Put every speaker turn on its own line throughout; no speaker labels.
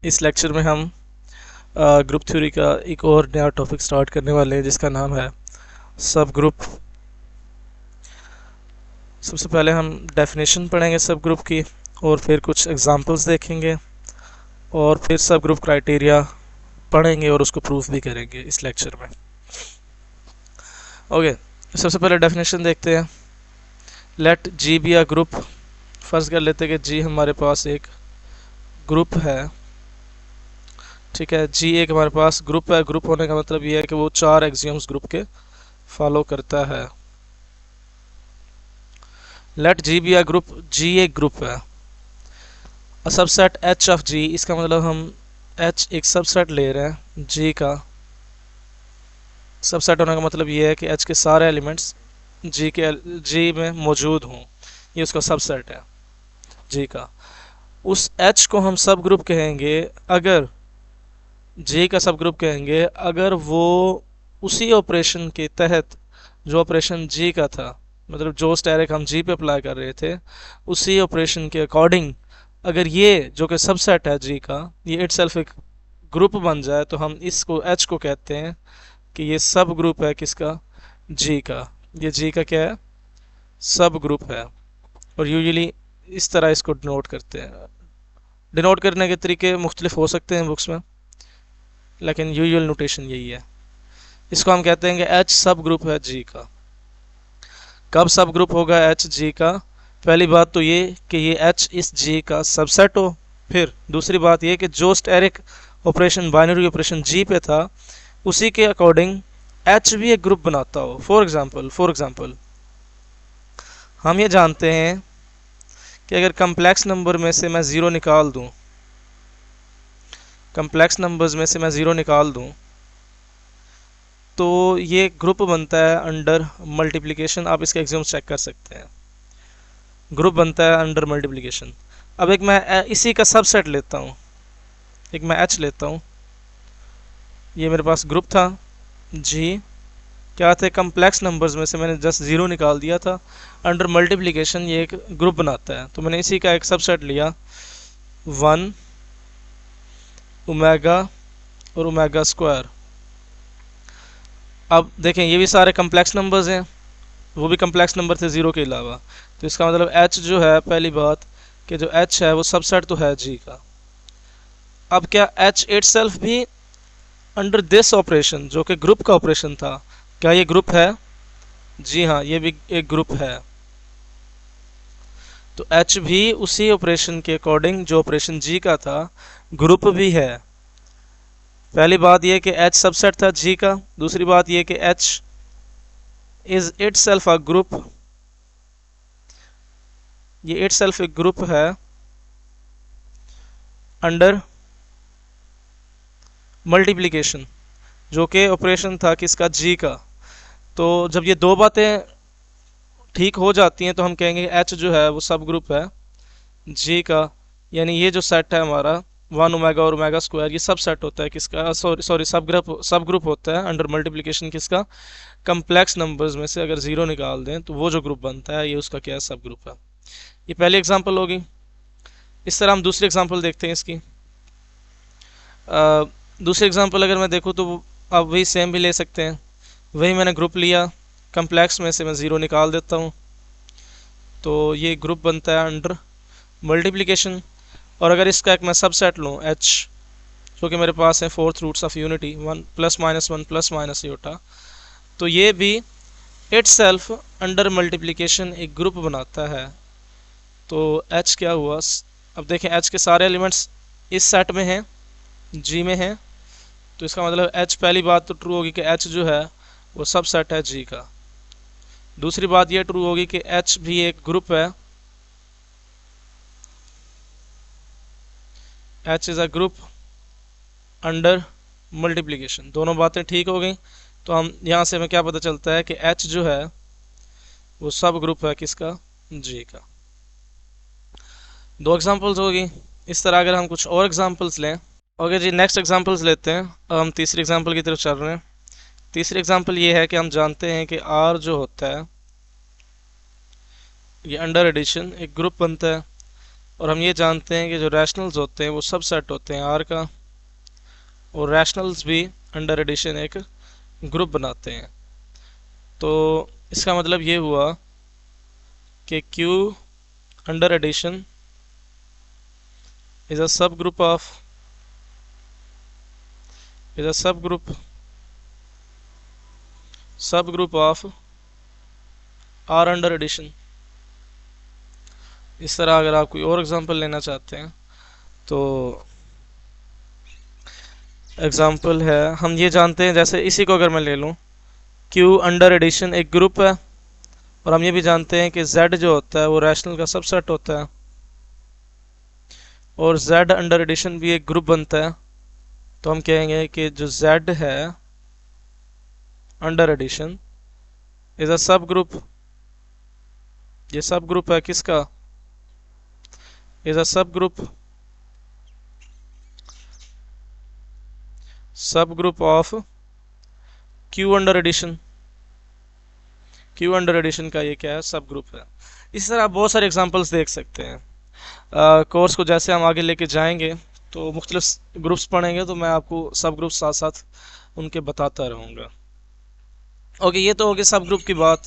इस लेक्चर में हम ग्रुप थ्योरी का एक और नया टॉपिक स्टार्ट करने वाले हैं जिसका नाम है सब ग्रुप। सबसे पहले हम डेफिनेशन पढ़ेंगे सब ग्रुप की और फिर कुछ एग्जांपल्स देखेंगे और फिर सब ग्रुप क्राइटेरिया पढ़ेंगे और उसको प्रूफ भी करेंगे इस लेक्चर में। ओके, सबसे पहले डेफिनेशन देखते हैं। Let G be a group. फर्ज कर लेते हैं कि जी हमारे पास एक ग्रुप है, ठीक है। जी एक हमारे पास ग्रुप है। ग्रुप होने का मतलब ये है कि वो 4 एक्सियम्स ग्रुप के फॉलो करता है। Let G be a group. G एक ग्रुप है। A subset H of G, इसका मतलब हम एच एक सबसेट ले रहे हैं जी का। सबसेट होने का मतलब ये है कि एच के सारे एलिमेंट्स जी में मौजूद हों, ये उसका सबसेट है जी का। उस एच को हम सब ग्रुप कहेंगे अगर जी का सब ग्रुप कहेंगे अगर वो उसी ऑपरेशन के तहत जो ऑपरेशन जी का था, मतलब जो स्टैटिक हम जी पे अप्लाई कर रहे थे उसी ऑपरेशन के अकॉर्डिंग अगर ये जो कि सबसेट है जी का ये इटसेल्फ एक ग्रुप बन जाए तो हम इसको एच को कहते हैं कि ये सब ग्रुप है किसका, जी का। ये जी का क्या है, सब ग्रुप है। और यूजुअली इस तरह इसको डिनोट करते हैं। डिनोट करने के तरीके मुख्तलिफ हो सकते हैं बुक्स में, लेकिन यूजुअल नोटेशन यही है। इसको हम कहते हैं कि एच सब ग्रुप है जी का। कब सब ग्रुप होगा एच जी का? पहली बात तो ये कि ये एच इस जी का सबसेट हो। फिर दूसरी बात ये कि जो स्टेरिक ऑपरेशन बाइनरी ऑपरेशन जी पे था उसी के अकॉर्डिंग एच भी एक ग्रुप बनाता हो। फॉर एग्जांपल हम ये जानते हैं कि अगर कम्प्लेक्स नंबर में से मैं ज़ीरो निकाल दूं, कम्प्लेक्स नंबर्स में से मैं ज़ीरो निकाल दूं तो ये ग्रुप बनता है अंडर मल्टीप्लिकेशन। आप इसके एग्जाम्स चेक कर सकते हैं। ग्रुप बनता है अंडर मल्टीप्लिकेशन। अब एक मैं इसी का सबसेट लेता हूँ, एक मैं एच लेता हूँ। ये मेरे पास ग्रुप था जी, क्या थे कम्प्लेक्स नंबर्स में से मैंने जस्ट ज़ीरो निकाल दिया था। अंडर मल्टीप्लिकेशन ये एक ग्रुप बनाता है, तो मैंने इसी का एक सबसेट लिया 1 ओमेगा और ओमेगा स्क्वायर। अब देखें ये भी सारे कम्प्लेक्स नंबर्स हैं, वो भी कम्प्लेक्स नंबर थे ज़ीरो के अलावा। तो इसका मतलब एच जो है, पहली बात कि जो एच है वो सबसेट तो है जी का। अब क्या एच इटसेल्फ भी अंडर दिस ऑपरेशन जो कि ग्रुप का ऑपरेशन था, क्या ये ग्रुप है? जी हाँ, ये भी एक ग्रुप है। तो एच भी उसी ऑपरेशन के अकॉर्डिंग जो ऑपरेशन जी का था ग्रुप भी है। पहली बात यह कि एच सबसेट था जी का। दूसरी बात यह कि H is itself a group, ये इटसेल्फ एक ग्रुप है अंडर मल्टीप्लिकेशन जो कि ऑपरेशन था किसका, जी का। तो जब ये दो बातें ठीक हो जाती हैं तो हम कहेंगे एच जो है वो सब ग्रुप है जी का। यानी ये जो सेट है हमारा 1 ओमेगा और ओमेगा स्क्वायर ये सब सेट होता है किसका, सॉरी सब ग्रुप होता है अंडर मल्टीप्लिकेशन किसका, कम्प्लेक्स नंबर्स में से अगर ज़ीरो निकाल दें तो वो जो ग्रुप बनता है ये उसका क्या है, सब ग्रुप है। ये पहली एग्जांपल होगी। इस तरह हम दूसरी एग्जांपल देखते हैं इसकी। दूसरी एग्जांपल अगर मैं देखूँ तो आप वही सेम भी ले सकते हैं। वही मैंने ग्रुप लिया, कम्प्लेक्स में से मैं ज़ीरो निकाल देता हूँ तो ये ग्रुप बनता है अंडर मल्टीप्लिकेशन। और अगर इसका एक मैं सबसेट लूँ एच जो कि मेरे पास है fourth roots of unity 1 +- 1 + iota, तो ये भी इटसेल्फ अंडर मल्टीप्लिकेशन एक ग्रुप बनाता है। तो एच क्या हुआ, अब देखें एच के सारे एलिमेंट्स इस सेट में हैं, जी में हैं। तो इसका मतलब एच, पहली बात तो ट्रू होगी कि एच जो है वो सब सेट है जी का। दूसरी बात ये ट्रू होगी कि एच भी एक ग्रुप है, H is a group under multiplication. दोनों बातें ठीक हो गई। तो हम यहाँ से हमें क्या पता चलता है कि एच जो है वो सब ग्रुप है किसका, जी का। दो एग्जांपल्स होगी। इस तरह अगर हम कुछ और एग्जांपल्स लें, ओके जी, नेक्स्ट एग्जांपल्स लेते हैं। अब हम तीसरी एग्जांपल की तरफ चल रहे हैं। तीसरी एग्जांपल ये है कि हम जानते हैं कि आर जो होता है ये अंडर एडिशन एक ग्रुप बनता है। और हम ये जानते हैं कि जो रैशनल्स होते हैं वो सब सेट होते हैं आर का, और रैशनल्स भी अंडर एडिशन एक ग्रुप बनाते हैं। तो इसका मतलब ये हुआ कि Q under addition is a subgroup of subgroup of R under addition. इस तरह अगर आप कोई और एग्जांपल लेना चाहते हैं तो एग्जांपल है, हम ये जानते हैं, जैसे इसी को अगर मैं ले लूँ, Q अंडर एडिशन एक ग्रुप है, और हम ये भी जानते हैं कि Z जो होता है वो रैशनल का सबसेट होता है, और Z अंडर एडिशन भी एक ग्रुप बनता है। तो हम कहेंगे कि जो Z है अंडर एडिशन इज अ सब ग्रुप, ये सब ग्रुप है किसका, is a subgroup of Q under addition. Q under addition का ये क्या है, सब ग्रुप है। इस तरह आप बहुत सारे एग्जांपल्स देख सकते हैं। कोर्स को जैसे हम आगे लेके जाएंगे तो मुख्तलिफ ग्रुप्स पढ़ेंगे, तो मैं आपको सब ग्रुप साथ साथ उनके बताता रहूँगा। ओके, ये तो होगी सब ग्रुप की बात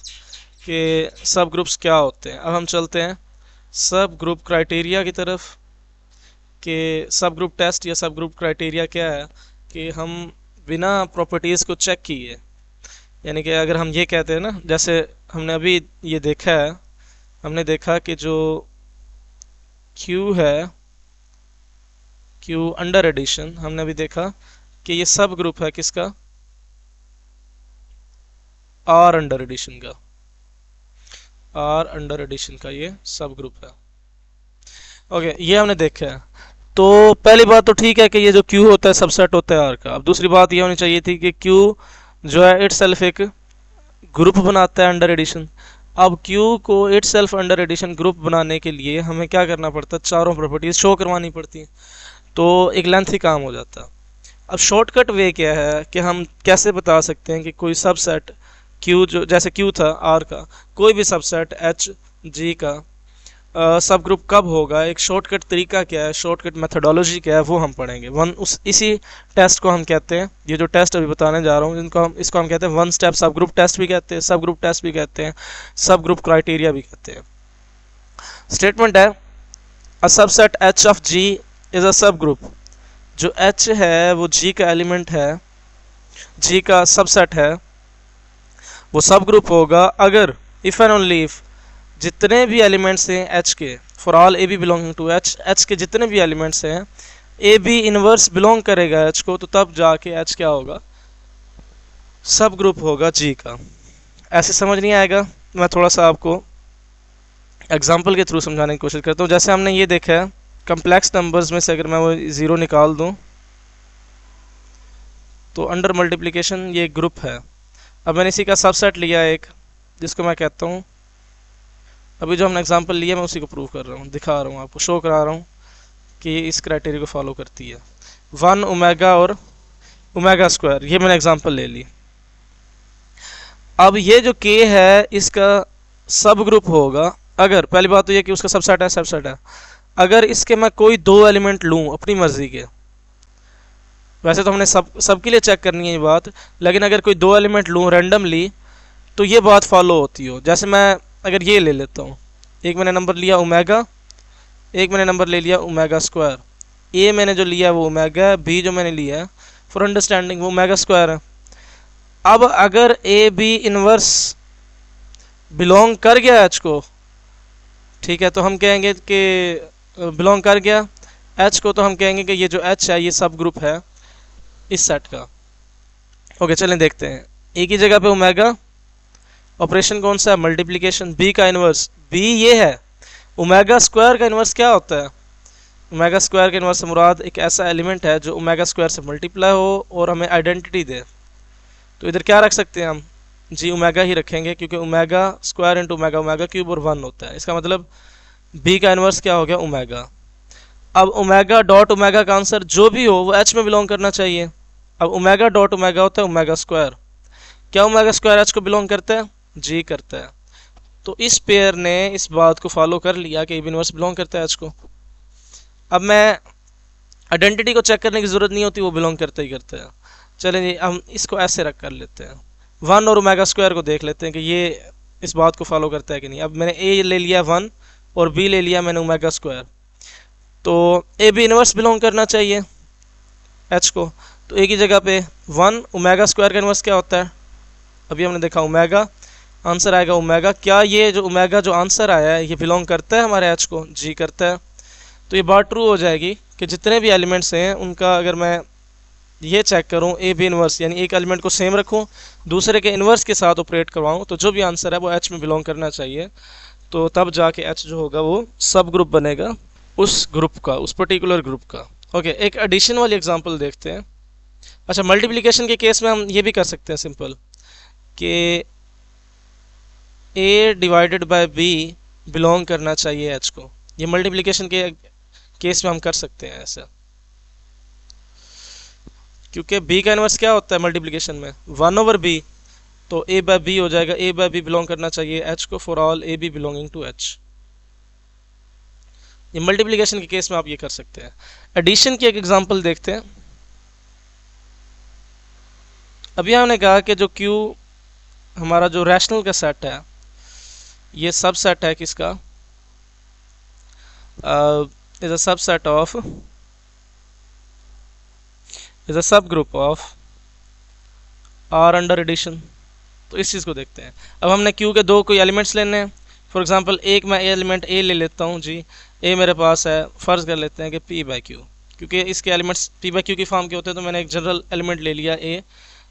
कि सब ग्रुप्स क्या होते हैं। अब हम चलते हैं सब ग्रुप क्राइटेरिया की तरफ, कि सब ग्रुप टेस्ट या सब ग्रुप क्राइटेरिया क्या है, कि हम बिना प्रॉपर्टीज़ को चेक किए, यानी कि अगर हम ये कहते हैं ना, जैसे हमने अभी ये देखा है, हमने देखा कि जो Q है, Q अंडर एडिशन, हमने अभी देखा कि ये सब ग्रुप है किसका, R अंडर एडिशन का। R अंडर एडिशन का ये सब ग्रुप है। ओके, ये हमने देखा है। तो पहली बात तो ठीक है कि ये जो Q होता है सबसेट होता है R का। अब दूसरी बात ये होनी चाहिए थी कि Q जो है इटसेल्फ एक ग्रुप बनाता है अंडर एडिशन। अब Q को इटसेल्फ अंडर एडिशन ग्रुप बनाने के लिए हमें क्या करना पड़ता है, चारों प्रॉपर्टीज शो करवानी पड़ती हैं, तो एक लेंथी काम हो जाता है। अब शॉर्टकट वे क्या है कि हम कैसे बता सकते हैं कि कोई सबसेट Q, जो जैसे Q था R का, कोई भी सबसेट H G का सब ग्रुप कब होगा, एक शॉर्टकट तरीका क्या है, शॉर्टकट मेथोडोलॉजी क्या है, वो हम पढ़ेंगे। इसी टेस्ट को हम कहते हैं, ये जो टेस्ट अभी बताने जा रहा हूँ इसको हम कहते हैं वन स्टेप सब ग्रुप टेस्ट भी कहते हैं, सब ग्रुप टेस्ट भी कहते हैं, सब ग्रुप क्राइटेरिया भी कहते हैं। स्टेटमेंट है, a subset H of G is a सब ग्रुप। जो H है वो G का एलिमेंट है, G का सबसेट है, वो सब ग्रुप होगा अगर इफ एंड ओनली इफ जितने भी एलिमेंट्स हैं H के, for all a b belonging to H के जितने भी एलिमेंट्स हैं ए बी इनवर्स बिलोंग करेगा H को, तो तब जाके H क्या होगा, सब ग्रुप होगा G का। ऐसे समझ नहीं आएगा, मैं थोड़ा सा आपको एग्जांपल के थ्रू समझाने की कोशिश करता हूँ। जैसे हमने ये देखा है, कम्प्लेक्स नंबर्स में से अगर मैं वो ज़ीरो निकाल दूँ तो अंडर मल्टीप्लिकेशन ये ग्रुप है। अब मैंने इसी का सबसेट लिया एक, जिसको मैं कहता हूँ, अभी जो हमने एग्जांपल लिया मैं उसी को प्रूव कर रहा हूँ, दिखा रहा हूँ आपको, शो करा रहा हूँ कि इस क्राइटेरिया को फॉलो करती है। 1 ओमेगा और ओमेगा स्क्वायर, ये मैंने एग्जांपल ले ली। अब ये जो K है इसका सब ग्रुप होगा अगर, पहली बात तो ये कि उसका सबसेट है, अगर इसके मैं कोई दो एलिमेंट लूँ अपनी मर्जी के, वैसे तो हमने सबके लिए चेक करनी है ये बात, लेकिन अगर कोई दो एलिमेंट लूँ रैंडमली तो ये बात फॉलो होती हो। जैसे मैं अगर ये ले लेता हूँ, एक मैंने नंबर लिया ओमेगा, एक मैंने नंबर ले लिया ओमेगा स्क्वायर, ए मैंने जो लिया वो ओमेगा, बी जो मैंने लिया है फॉर अंडरस्टैंडिंग वो ओमेगा स्क्वायर है। अब अगर ए बी इनवर्स बिलोंग कर गया एच को, ठीक है, तो हम कहेंगे कि बिलोंग कर गया एच को, तो हम कहेंगे कि ये जो एच है ये सब ग्रुप है इस सेट का। ओके, चलें देखते हैं। ए की जगह पे ओमेगा, ऑपरेशन कौन सा है, मल्टीप्लिकेशन, बी का इनवर्स, बी ये है, ओमेगा स्क्वायर का इनवर्स क्या होता है, ओमेगा स्क्वायर के इनवर्स से मुराद एक ऐसा एलिमेंट है जो ओमेगा स्क्वायर से मल्टीप्लाई हो और हमें आइडेंटिटी दे। तो इधर क्या रख सकते हैं हम, जी ओमेगा ही रखेंगे, क्योंकि omega square into omega omega cube और 1 होता है। इसका मतलब बी का इनवर्स क्या हो गया, ओमेगा। अब ओमेगा डॉट ओमेगा का आंसर जो भी हो वो एच में बिलोंग करना चाहिए। अब ओमेगा डॉट ओमेगा होता है ओमेगा स्क्वायर, क्या ओमेगा स्क्वायर एच को बिलोंग करता है, जी करता है। तो इस पेयर ने इस बात को फॉलो कर लिया कि इनवर्स बिलोंग करता है एच को। अब मैं आइडेंटिटी को चेक करने की ज़रूरत नहीं होती, वो बिलोंग करते ही करते हैं। चलें जी, हम इसको ऐसे रख कर लेते हैं, 1 और ओमेगा स्क्वायर को देख लेते हैं कि ये इस बात को फॉलो करता है कि नहीं। अब मैंने ए ले लिया 1 और बी ले लिया मैंने ओमेगा स्क्वायर, तो ए बी इनवर्स बिलोंग करना चाहिए एच को। तो ए की जगह पे 1, ओमेगा स्क्वायर का इनवर्स क्या होता है, अभी हमने देखा ओमेगा, आंसर आएगा ओमेगा। क्या ये जो ओमेगा जो आंसर आया है ये बिलोंग करता है हमारे एच को, जी करता है। तो ये बात ट्रू हो जाएगी कि जितने भी एलिमेंट्स हैं उनका अगर मैं ये चेक करूं ए बी इनवर्स, यानी एक एलिमेंट को सेम रखूं दूसरे के इनवर्स के साथ ऑपरेट करवाऊं, तो जो भी आंसर है वो एच में बिलोंग करना चाहिए। तो तब जाके एच जो होगा वो सब ग्रुप बनेगा उस ग्रुप का, उस पर्टिकुलर ग्रुप का। ओके, एक एडिशन वाली एग्जांपल देखते हैं। अच्छा, मल्टीप्लिकेशन के केस में हम ये भी कर सकते हैं सिंपल कि ए डिवाइडेड बाय बी बिलोंग करना चाहिए एच को। ये मल्टीप्लिकेशन के केस में हम कर सकते हैं ऐसा, क्योंकि बी का इनवर्स क्या होता है मल्टीप्लिकेशन में, 1/b। तो ए बाय बी हो जाएगा, ए बाय बी बिलोंग करना चाहिए एच को for all a b belonging to H. ये मल्टीप्लिकेशन के केस में आप ये कर सकते हैं। एडिशन की एक एग्जांपल देखते हैं। अभी हमने कहा कि जो Q हमारा जो रैशनल का सेट है, ये सब सेट है किसका, is a subset of, is a subgroup of R under addition. तो इस चीज़ को देखते हैं। अब हमने Q के दो कोई एलिमेंट्स लेने हैं। फॉर एग्जांपल एक मैं एलिमेंट ए ले लेता हूँ जी, ए मेरे पास है, फ़र्ज़ कर लेते हैं कि P/Q, क्योंकि इसके एलिमेंट्स P/Q की फॉर्म के होते हैं, तो मैंने एक जनरल एलिमेंट ले लिया ए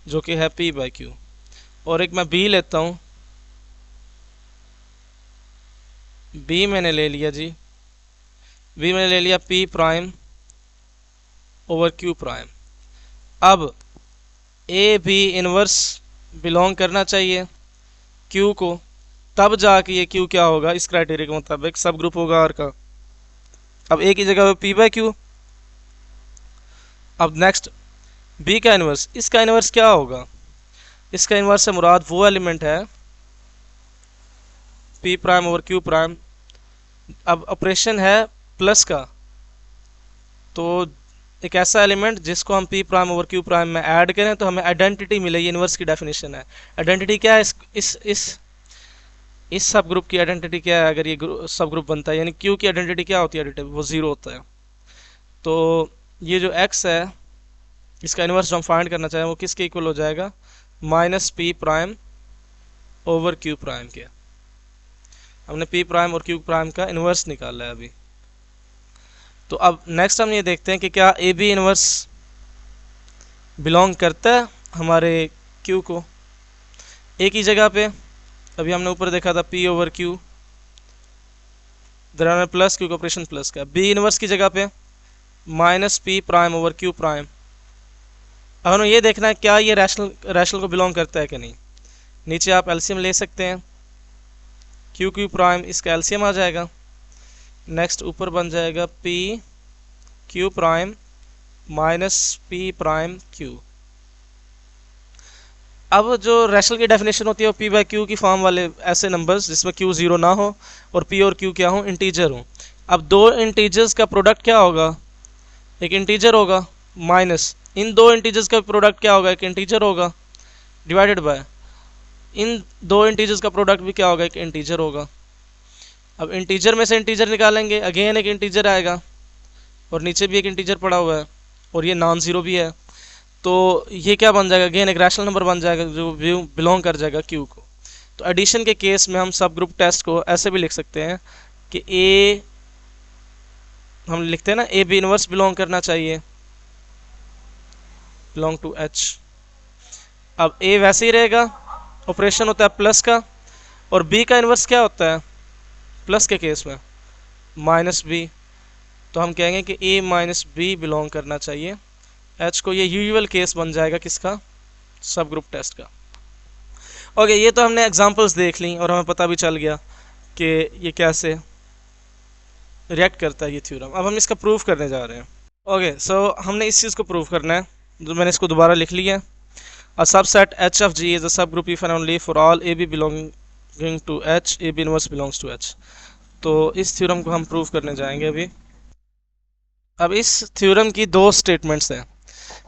जो कि है P/Q। और एक मैं बी लेता हूँ, बी मैंने ले लिया जी, बी मैंने ले लिया P' ओवर Q'। अब ए भी इनवर्स बिलोंग करना चाहिए Q को, तब जाके ये Q क्या होगा, इस क्राइटेरिया के मुताबिक सब ग्रुप होगा R का। अब ए की जगह पे P/Q। अब नेक्स्ट B का इनवर्स, इसका इनवर्स क्या होगा, इसका इनवर्स से मुराद वो एलिमेंट है P' ओवर Q'। अब ऑपरेशन है प्लस का, तो एक ऐसा एलिमेंट जिसको हम P' ओवर Q' में ऐड करें तो हमें आइडेंटिटी मिलेगी, इनवर्स की डेफिनेशन है। आइडेंटिटी क्या है, इस सब ग्रुप की आइडेंटिटी क्या है, अगर ये सब ग्रुप बनता है, यानी Q की आइडेंटिटी क्या होती है, वो 0 होता है। तो ये जो X है इसका इनवर्स जो हम फाइंड करना चाहें वो किसके इक्वल हो जाएगा, -P' ओवर Q' के। हमने P' और Q' का इनवर्स निकाला है अभी। तो अब नेक्स्ट हम ये देखते हैं कि क्या ए बी इनवर्स बिलोंग करता है हमारे Q को। ए की जगह पे अभी हमने ऊपर देखा था P/Q, दरम्यान प्लस Q का ऑपरेशन प्लस का। बी इनवर्स की जगह पे -P' ओवर Q'। अब हमें ये देखना है क्या ये रैशनल को बिलोंग करता है कि नहीं। नीचे आप एलसीएम ले सकते हैं, Q' इसका एलसीएम आ जाएगा। नेक्स्ट ऊपर बन जाएगा P/Q' -P'/Q। अब जो रैशनल की डेफिनेशन होती है वो P/Q की फॉर्म वाले ऐसे नंबर्स जिसमें Q 0 ना हो और P और Q क्या हो, इंटीजर हो। अब दो इंटीजर्स का प्रोडक्ट क्या होगा, एक इंटीजर होगा, माइनस इन दो इंटीजर्स का प्रोडक्ट क्या होगा, एक इंटीजर होगा, डिवाइडेड बाय इन दो इंटीजर्स का प्रोडक्ट भी क्या होगा, एक इंटीजर होगा। अब इंटीजर में से इंटीजर निकालेंगे, अगेन एक इंटीजर आएगा और नीचे भी एक इंटीजर पड़ा हुआ है और ये नॉन ज़ीरो भी है, तो ये क्या बन जाएगा, अगेन एक रैशनल नंबर बन जाएगा जो बिलोंग कर जाएगा Q को। तो एडिशन के केस में हम सब ग्रुप टेस्ट को ऐसे भी लिख सकते हैं कि ए, हम लिखते हैं ना ए बी इनवर्स बिलोंग करना चाहिए, बिलोंग टू H। अब ए वैसे ही रहेगा, ऑपरेशन होता है प्लस का, और बी का इनवर्स क्या होता है प्लस के केस में -B। तो हम कहेंगे कि A -B बिलोंग करना चाहिए H को। ये यूजुअल केस बन जाएगा किसका, सब ग्रुप टेस्ट का। ओके, ये तो हमने एग्जांपल्स देख ली और हमें पता भी चल गया कि ये कैसे रिएक्ट करता है ये थ्योरम। अब हम इसका प्रूफ करने जा रहे हैं। ओके, सो हमने इस चीज़ को प्रूफ करना है, जो मैंने इसको दोबारा लिख लिया। A subset H of G is a subgroup if and only for all AB belonging to H, AB inverse belongs to H। तो इस थ्योरम को हम प्रूफ करने जाएंगे अभी। अब इस थ्योरम की दो स्टेटमेंट्स हैं।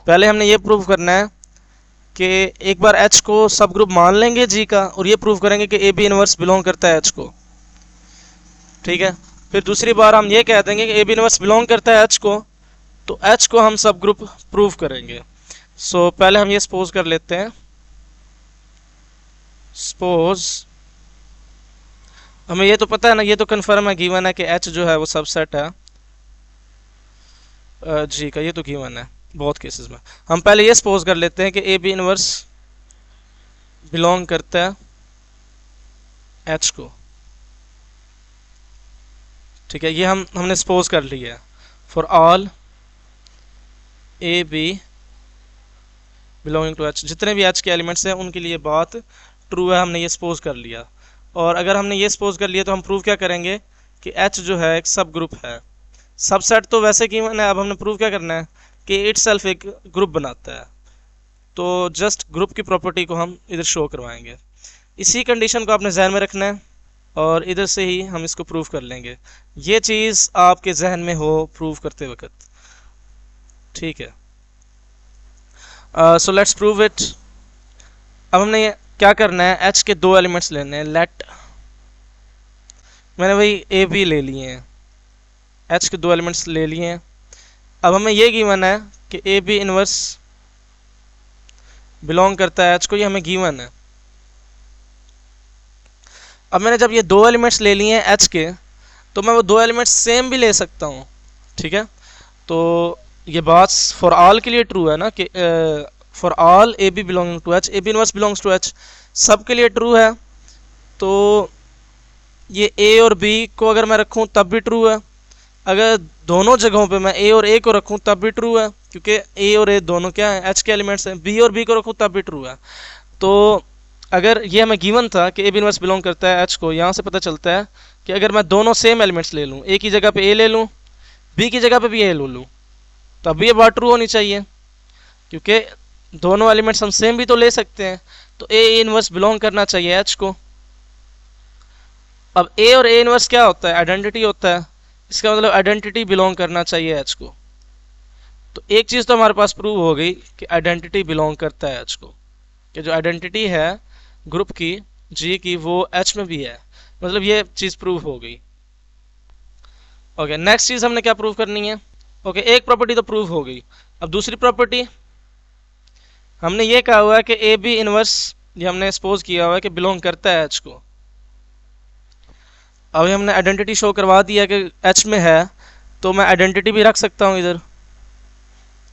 पहले हमने ये प्रूव करना है कि एक बार H को सब ग्रुप मान लेंगे G का, और ये प्रूव करेंगे कि ए बी इनवर्स बिलोंग करता है H को। ठीक है, फिर दूसरी बार हम ये कह देंगे कि ए बी इनवर्स बिलोंग करता है H को, तो H को हम सब ग्रुप प्रूव करेंगे। सो पहले हम ये सपोज कर लेते हैं, सपोज हमें ये तो पता है ना, ये तो कन्फर्म है, गिवन है कि H जो है वो सबसेट है G का, ये तो गिवन है बहुत केसेस में। हम पहले ये सपोज कर लेते हैं कि ए बी इनवर्स बिलोंग करता है H को। ठीक है, ये हमने सपोज कर लिया है। For all a b belonging to H, जितने भी H के एलिमेंट्स हैं उनके लिए बात ट्रू है, हमने ये सपोज कर लिया। और अगर हमने ये सपोज कर लिया तो हम प्रूव क्या करेंगे कि H जो है एक सब ग्रुप है। सबसेट तो वैसे गिवन है, अब हमने प्रूव क्या करना है कि इटसेल्फ एक ग्रुप बनाता है। तो जस्ट ग्रुप की प्रॉपर्टी को हम इधर शो करवाएंगे। इसी कंडीशन को आपने जहन में रखना है और इधर से ही हम इसको प्रूव कर लेंगे। ये चीज़ आपके जहन में हो प्रूव करते वक्त। ठीक है, सो लेट्स प्रूव इट। अब हमने क्या करना है, H के दो एलिमेंट्स लेने हैं। लेट, मैंने वही ए बी ले लिए हैं, H के दो एलिमेंट्स ले लिए हैं। अब हमें ये गिवन है कि ए बी इनवर्स बिलोंग करता है H को, ये हमें गिवन है। अब मैंने जब ये दो एलिमेंट्स ले लिए हैं H के, तो मैं वो दो एलिमेंट्स सेम भी ले सकता हूँ। ठीक है, तो ये बात फॉर ऑल के लिए ट्रू है ना कि for all a b belonging to H, a b inverse belongs to H, सब के लिए ट्रू है। तो ये A और B को अगर मैं रखूँ तब भी ट्रू है, अगर दोनों जगहों पे मैं A और A को रखूँ तब भी ट्रू है, क्योंकि A और A दोनों क्या है, H के एलिमेंट्स हैं। B और B को रखूँ तब भी ट्रू है। तो अगर ये हमें गिवन था कि ए बी इनवर्स बिलोंग करता है H को, यहाँ से पता चलता है कि अगर मैं दोनों सेम एलिमेंट्स ले लूँ, A की जगह पे A ले लूँ, B की जगह पे भी A ले लूँ, तब भी ये बात ट्रू होनी चाहिए, क्योंकि दोनों एलिमेंट्स हम सेम भी तो ले सकते हैं। तो A इनवर्स बिलोंग करना चाहिए H को। अब A और A इनवर्स क्या होता है, आइडेंटिटी होता है। इसका मतलब आइडेंटिटी बिलोंग करना चाहिए H को। तो एक चीज़ तो हमारे पास प्रूव हो गई कि आइडेंटिटी बिलोंग करता है H को, कि जो आइडेंटिटी है ग्रुप की G की वो H में भी है, मतलब ये चीज़ प्रूव हो गई। ओके, नेक्स्ट चीज़ हमने क्या प्रूव करनी है। ओके, एक प्रॉपर्टी तो प्रूव हो गई। अब दूसरी प्रॉपर्टी हमने ये कहा हुआ है कि ए बी इनवर्स, ये हमने सपोज किया हुआ है कि बिलोंग करता है H को। अभी हमने आइडेंटिटी शो करवा दिया कि H में है, तो मैं आइडेंटिटी भी रख सकता हूँ इधर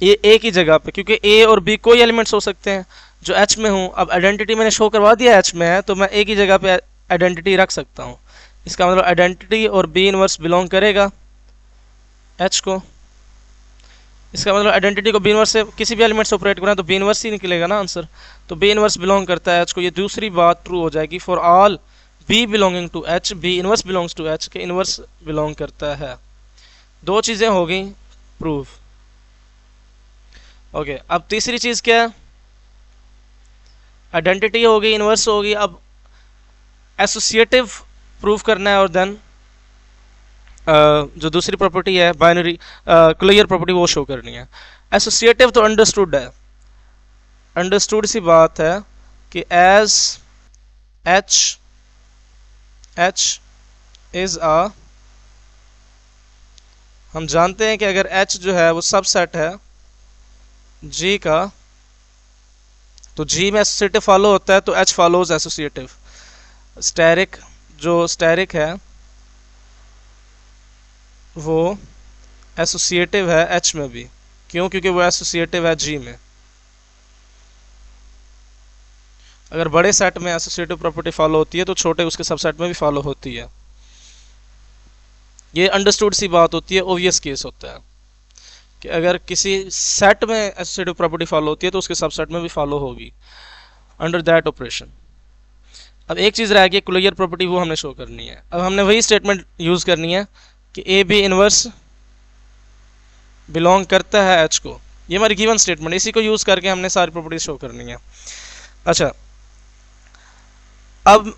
ये A की जगह पे, क्योंकि A और B कोई एलिमेंट्स हो सकते हैं जो H में हूँ। अब आइडेंटिटी मैंने शो करवा दिया H में है, तो मैं A की जगह पे आइडेंटिटी रख सकता हूँ। इसका मतलब आइडेंटिटी और B इनवर्स बिलोंग करेगा H को। इसका मतलब आइडेंटिटी को B इनवर्स से किसी भी एलिमेंट से ऑपरेट करना तो B इनवर्स ही निकलेगा ना आंसर। तो B इनवर्स बिलोंग करता है H को, ये दूसरी बात ट्रू हो जाएगी। For all B belonging to H, B inverse belongs to H के इनवर्स बिलोंग करता है। दो चीज़ें हो गई प्रूव। ओके, अब तीसरी चीज़ क्या है, आइडेंटिटी हो गई, इनवर्स हो गई। अब एसोसिएटिव प्रूव करना है, और देन जो दूसरी प्रॉपर्टी है बाइनरी क्लियर प्रॉपर्टी वो शो करनी है। एसोसिएटिव तो अंडरस्टूड है, अंडरस्टूड सी बात है कि एज H इज अ, हम जानते हैं कि अगर H जो है वो सबसेट है G का, तो G में एसोसिएटिव फॉलो होता है, तो H फॉलोज एसोसिएटिव। स्टेरिक, जो स्टेरिक है वो एसोसिएटिव है H में भी। क्यों? क्योंकि वो एसोसिएटिव है G में। अगर बड़े सेट में एसोसिएटिव प्रॉपर्टी फॉलो होती है तो छोटे उसके सबसेट में भी फॉलो होती है। ये अंडरस्टूड सी बात होती है, ओवियस केस होता है कि अगर किसी सेट में एसोसिएटिव प्रॉपर्टी फॉलो होती है तो उसके सबसेट में भी फॉलो होगी अंडर दैट ऑपरेशन। अब एक चीज़ रह गई क्लोजर प्रॉपर्टी, वो हमने शो करनी है। अब हमने वही स्टेटमेंट यूज़ करनी है कि ए बी इनवर्स बिलोंग करता है H को। ये हमारी गिवन स्टेटमेंट, इसी को यूज़ करके हमने सारी प्रॉपर्टी शो करनी है। अच्छा, अब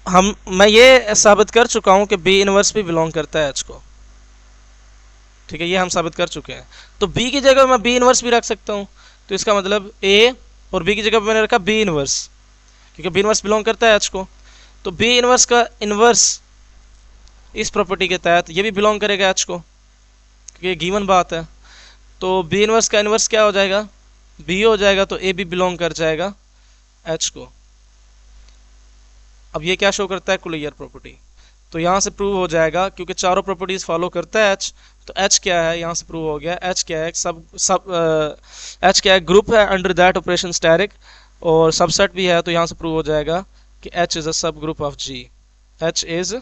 मैं ये साबित कर चुका हूँ कि B इनवर्स भी बिलोंग करता है H को। ठीक है, ये हम साबित कर चुके हैं। तो बी की जगह मैं बी इनवर्स भी रख सकता हूँ, तो इसका मतलब ए और बी की जगह मैंने रखा बी इनवर्स, क्योंकि बी इनवर्स बिलोंग करता है एच को। तो बी इनवर्स का इनवर्स इस प्रॉपर्टी के तहत ये भी बिलोंग करेगा एच को, क्योंकि ये गिवन बात है। तो बी इनवर्स का इनवर्स क्या हो जाएगा, बी हो जाएगा, तो ए भी बिलोंग कर जाएगा एच को। अब ये क्या शो करता है, क्लोजर प्रॉपर्टी। तो यहाँ से प्रूव हो जाएगा, क्योंकि चारों प्रॉपर्टीज फॉलो करता है एच। तो एच क्या है, यहाँ से प्रूव हो गया। एच क्या है, एच क्या है, ग्रुप है अंडर दैट ऑपरेशन स्टैटिक, और सबसेट भी है। तो यहाँ से प्रूव हो जाएगा कि H is a subgroup of G. H is a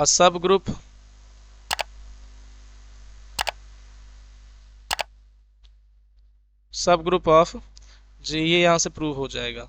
subgroup of जी, ये यहाँ से प्रूव हो जाएगा।